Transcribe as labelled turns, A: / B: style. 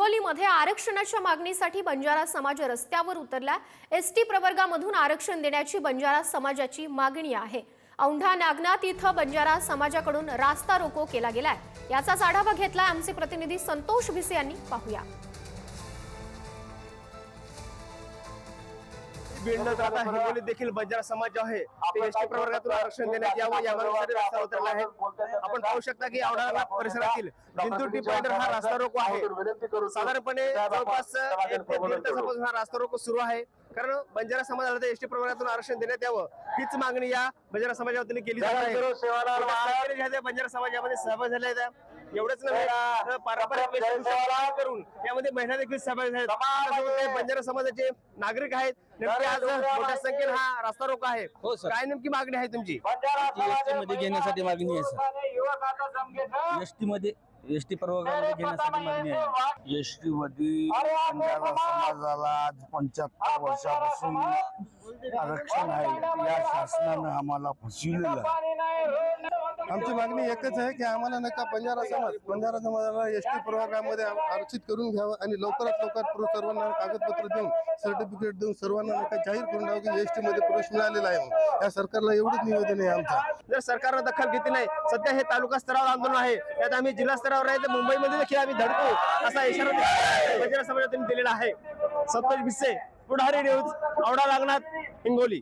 A: हिंगोलीमध्ये आरक्षणाच्या मागणीसाठी बंजारा समाज रस्त्यावर उतरला। एसटी प्रवर्गामधून आरक्षण देण्याची बंजारा समाजाची मागणी आहे। औंढा नागनाथ इथं बंजारा समाजाकडून रास्ता रोको केला गेलाय। याचाच आढावा घेतलाय आमचे प्रतिनिधी संतोष भिसे यांनी। पाहूया।
B: हिंगोलीत देखील बंजारा समाज जो आहे ते एसटी प्रवर्गातून आरक्षण देण्यात यावं या मागणीसाठी रस्ता उतरला आहे। आपण पाहू शकता की औंढा परिसरातील जिंतूर टी पॉइंटवर हा रास्ता रोको आहे। साधारणपणे जवळपास 1 ते 1.5 तासापासून हा रास्ता रोको सुरू आहे, कारण बंजारा समाजाला एसटी प्रवर्गातून आरक्षण देण्यात यावं हीच मागणी या बंजारा समाजाच्या वतीने केली जात आहे। बंजारा समाजामध्ये सहभाग झाले आहेत। एवढंच नव्हे, पारंपरिक वेशभूषा करून यामध्ये महिला देखील सहभागी आहेत। बंजारा समाजाचे नागरिक आहेत। नेमके आज मोठ्या संख्येने हा रास्ता रोको आहे। काय नेमकी मागणी आहे तुमची?
C: एसटी मध्ये घेण्यासाठी मागणी आहे सर। एसटी प्रवर्गामध्ये घेण्यासाठी मागणी आहे।
D: एसटी मध्ये बंजारा समाजाला आज 75 वर्षापासून आरक्षण आहे। या शासनाने आम्हाला फसविलेलं आहे।
E: आमची मागणी एकच आहे की आम्हाला नका बंजारा समाजाला एसटी प्रवर्गामध्ये आरक्षित करून घ्यावं आणि लवकरात लवकर सर्वांना कागदपत्र देऊन सर्टिफिकेट देऊन सर्वांना नका जाहीर करून द्यावं की एसटी मध्ये प्रवेश मिळालेला आहे। या सरकारला एवढंच निवेदन आहे आमचं।
B: जर सरकारने दखल घेतली नाही, सध्या हे तालुका स्तरावर आंदोलन आहे, त्यात आम्ही जिल्हा स्तरावर आहे तर मुंबईमध्ये देखील आम्ही धडकू असा इशारा बंजारा समाजाने दिलेला आहे। संतोष भिसे, पुढारी न्यूज, औंढा नागनाथ, हिंगोली।